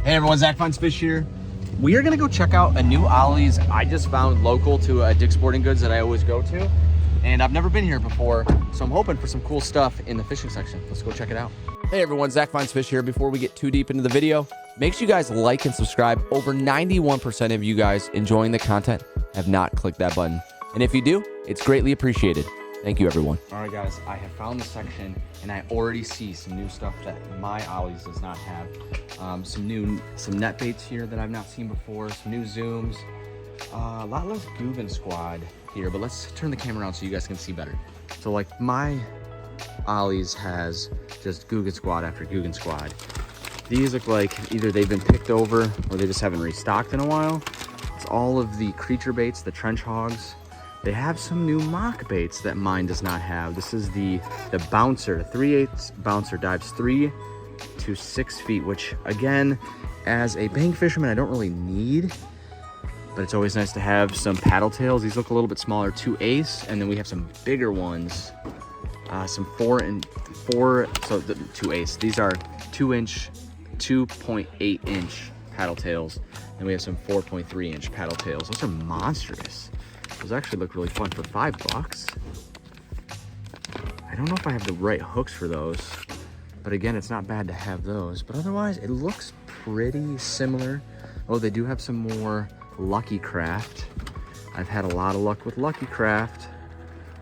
Hey everyone, Zach Finds Fish here. We are gonna go check out a new Ollies I just found local to Dick's Sporting Goods that I always go to. And I've never been here before, so I'm hoping for some cool stuff in the fishing section. Let's go check it out. Hey everyone, Zach Finds Fish here. Before we get too deep into the video, make sure you guys like and subscribe. Over 91% of you guys enjoying the content have not clicked that button. And if you do, it's greatly appreciated. Thank you, everyone. All right, guys, I have found the section, and I already see some new stuff that my Ollies does not have. Some net baits here that I've not seen before, some new zooms, a lot less Googan Squad here, but let's turn the camera around so you guys can see better. So, like, my Ollies has just Googan Squad after Googan Squad. These look like either they've been picked over or they just haven't restocked in a while. It's all of the creature baits, the trench hogs. They have some new mock baits that mine does not have. This is the bouncer, 3/8 bouncer, dives 3 to 6 feet, which again, as a bank fisherman, I don't really need, but it's always nice to have some paddle tails. These look a little bit smaller, 2/8, and then we have some bigger ones, some 4 and 4, so the 2/8. These are 2-inch, 2.8-inch paddle tails, and we have some 4.3-inch paddle tails. Those are monstrous. Those actually look really fun for $5. I don't know if I have the right hooks for those, but again, it's not bad to have those. But otherwise, it looks pretty similar. Oh, they do have some more Lucky Craft. I've had a lot of luck with Lucky Craft.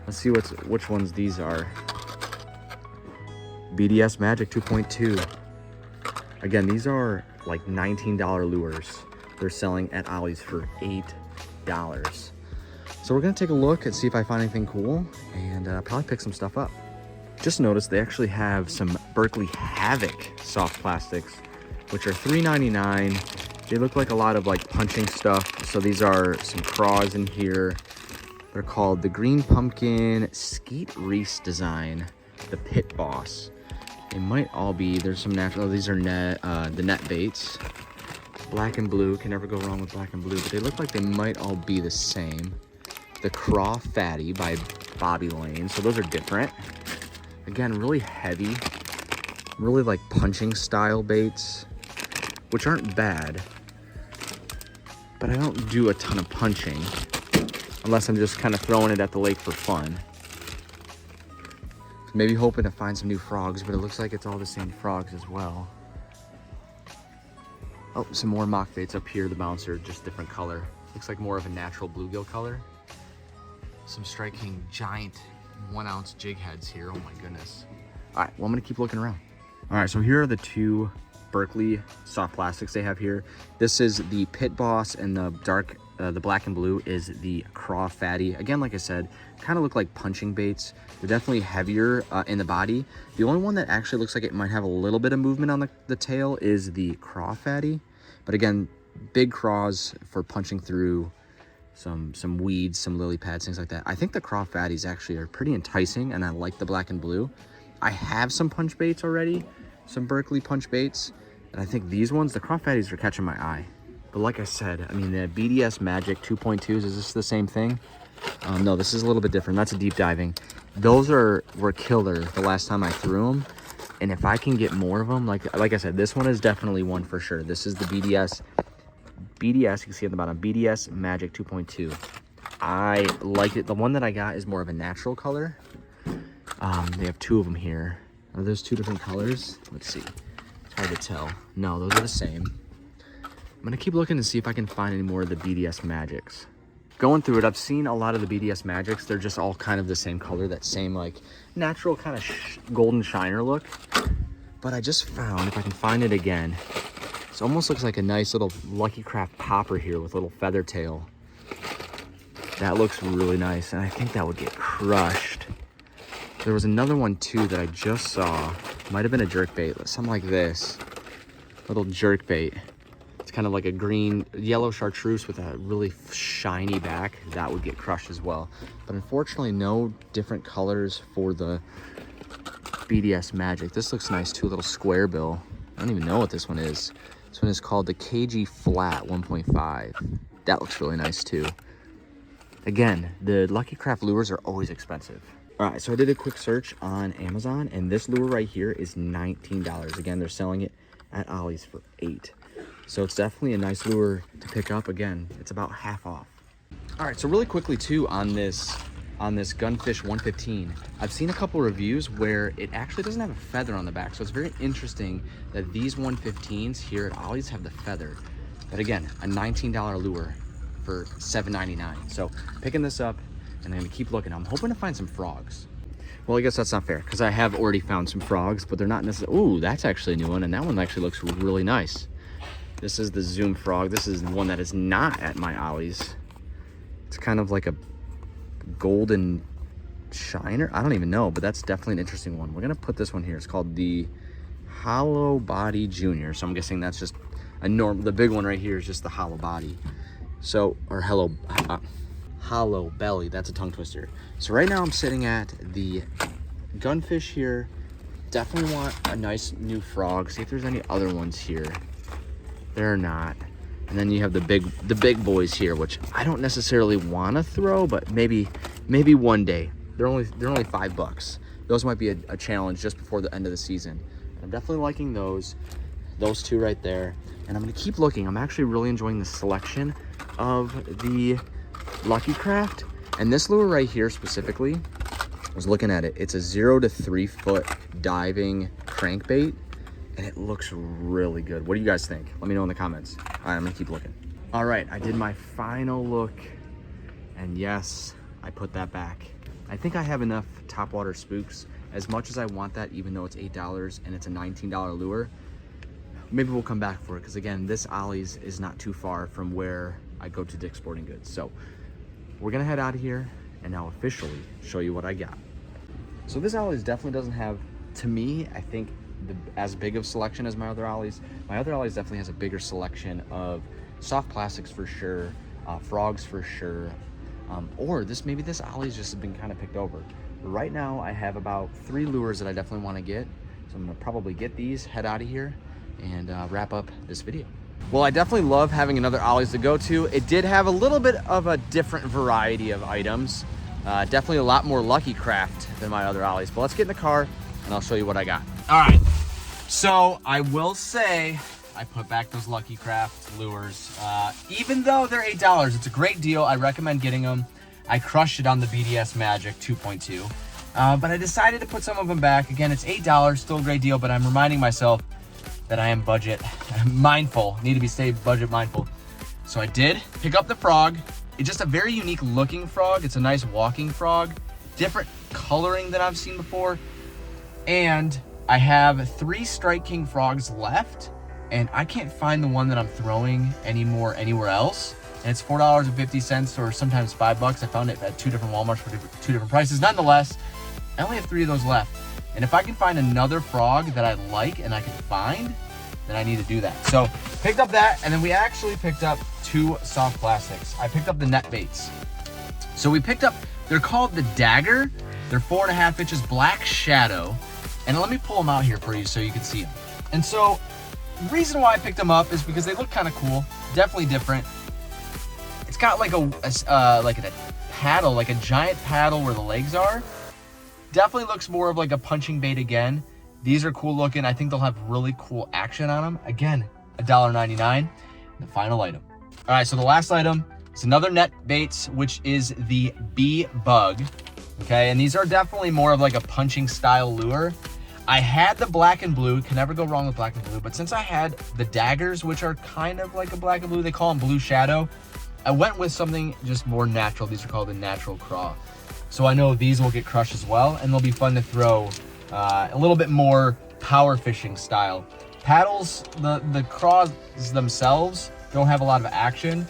Let's see which ones these are. BDS Magic 2.2. Again, these are like $19 lures. They're selling at Ollies for $8. So we're gonna take a look and see if I find anything cool and probably pick some stuff up. Just noticed they actually have some Berkley Havoc soft plastics, which are $3.99. They look like a lot of like punching stuff. So these are some craws in here. They're called the Green Pumpkin Skeet Reese Design, the Pit Boss. They might all be, there's some natural, these are the net baits. Black and blue, can never go wrong with black and blue, but they look like they might all be the same. The Craw Fatty by Bobby Lane. So those are different. Again, really heavy, really like punching style baits, which aren't bad, but I don't do a ton of punching unless I'm just kind of throwing it at the lake for fun. Maybe hoping to find some new frogs, but it looks like it's all the same frogs as well. Oh, some more mock baits up here. The bouncer, just different color. Looks like more of a natural bluegill color. Some striking giant 1-ounce jig heads here. Oh my goodness. All right, well, I'm gonna keep looking around. All right, so here are the two Berkley soft plastics they have here. This is the Pit Boss, and the dark, the black and blue is the Craw Fatty. Again, like I said, kind of look like punching baits. They're definitely heavier in the body. The only one that actually looks like it might have a little bit of movement on the tail is the Craw Fatty. But again, big craws for punching through some weeds, some lily pads, things like that. I think the Craw Fatties actually are pretty enticing, and I like the black and blue. I have some punch baits already, some Berkley punch baits, and I think these ones, the Craw Fatties, are catching my eye. But like I said, I mean, the BDS Magic 2.2s, is this the same thing? No, this is a little bit different. That's a deep diving. Those were killer the last time I threw them, and if I can get more of them, like I said, this one is definitely one for sure. This is the BDS, you can see at the bottom, BDS Magic 2.2. I like it. The one that I got is more of a natural color. They have two of them here. Are those two different colors? Let's see. It's hard to tell. No, those are the same. I'm gonna keep looking to see if I can find any more of the BDS Magics. Going through it, I've seen a lot of the BDS Magics. They're just all kind of the same color, that same like natural kind of golden shiner look. But I just found, if I can find it again, it almost looks like a nice little Lucky Craft popper here with a little feather tail. That looks really nice, and I think that would get crushed. There was another one too that I just saw. Might have been a jerkbait, something like this. Little jerkbait. It's kind of like a green, yellow chartreuse with a really shiny back. That would get crushed as well. But unfortunately, no different colors for the BDS Magic. This looks nice too, a little square bill. I don't even know what this one is. This one is called the KG Flat 1.5. That looks really nice too. Again, the Lucky Craft lures are always expensive. All right, so I did a quick search on Amazon, and this lure right here is $19. Again, they're selling it at Ollies for $8. So it's definitely a nice lure to pick up. Again, it's about half off. All right, so really quickly too on this Gunfish 115, I've seen a couple reviews where it actually doesn't have a feather on the back. So it's very interesting that these 115s here at Ollies have the feather. But again, a $19 lure for $7.99. So picking this up, and I'm gonna keep looking. I'm hoping to find some frogs. Well, I guess that's not fair because I have already found some frogs, but they're not necessarily. Ooh, that's actually a new one, and that one actually looks really nice. This is the Zoom frog. This is the one that is not at my Ollies. It's kind of like a golden shiner. I don't even know, but that's definitely an interesting one. We're gonna put this one here. It's called the Hollow Body Junior. So I'm guessing that's just a norm. The big one right here is just the hollow body. So, or hollow belly. That's a tongue twister. So right now I'm sitting at the Gunfish here. Definitely want a nice new frog. See if there's any other ones here. There are not. And then you have the big boys here, which I don't necessarily want to throw, but maybe one day. They're only $5. Those might be a challenge just before the end of the season. I'm definitely liking those two right there. And I'm gonna keep looking. I'm actually really enjoying the selection of the Lucky Craft. And this lure right here specifically, I was looking at it. It's a 0 to 3 foot diving crankbait, and it looks really good. What do you guys think? Let me know in the comments. All right, I'm gonna keep looking. All right, I did my final look, and yes, I put that back. I think I have enough topwater spooks. As much as I want that, even though it's $8 and it's a $19 lure, maybe we'll come back for it, because again, this Ollies is not too far from where I go to Dick's Sporting Goods. So we're gonna head out of here and now officially show you what I got. So this Ollies definitely doesn't have, to me, I think, as big of selection as my other Ollies. My other Ollies definitely has a bigger selection of soft plastics for sure, frogs for sure, or maybe this Ollie's just been kind of picked over. Right now I have about 3 lures that I definitely want to get, so I'm gonna probably get these, head out of here, and wrap up this video. Well, I definitely love having another Ollies to go to. It did have a little bit of a different variety of items. Definitely a lot more Lucky Craft than my other Ollies. But let's get in the car and I'll show you what I got. All right, so I will say I put back those Lucky Craft lures. Even though they're $8, it's a great deal. I recommend getting them. I crushed it on the BDS Magic 2.2. But I decided to put some of them back. Again, it's $8, still a great deal, but I'm reminding myself that I am budget mindful, need to stay budget mindful. So I did pick up the frog. It's just a very unique looking frog. It's a nice walking frog, different coloring than I've seen before. And I have 3 Strike King frogs left, and I can't find the one that I'm throwing anymore anywhere else. And it's $4.50 or sometimes $5. I found it at 2 different Walmarts for 2 different prices. Nonetheless, I only have 3 of those left. And if I can find another frog that I like and I can find, then I need to do that. So picked up that, and then we actually picked up 2 soft plastics. I picked up the net baits. So we picked up, they're called the Dagger. They're 4.5 inches Black Shadow. And let me pull them out here for you so you can see them. And so the reason why I picked them up is because they look kind of cool, definitely different. It's got like a paddle, like a giant paddle where the legs are. Definitely looks more of like a punching bait again. These are cool looking. I think they'll have really cool action on them. Again, $1.99, the final item. All right, so the last item is another net baits, which is the Bee Bug. Okay, and these are definitely more of like a punching style lure. I had the black and blue, can never go wrong with black and blue, but since I had the daggers, which are kind of like a black and blue, they call them Blue Shadow, I went with something just more natural. These are called the Natural Craw. So I know these will get crushed as well, and they'll be fun to throw a little bit more power fishing style. Paddles, the craws themselves don't have a lot of action,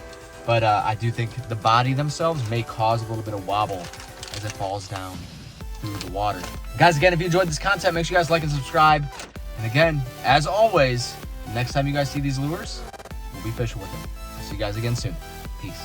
but I do think the body themselves may cause a little bit of wobble as it falls down through the water. Guys, again, if you enjoyed this content, make sure you guys like and subscribe. And again, as always, next time you guys see these lures, we'll be fishing with them. I'll see you guys again soon. Peace.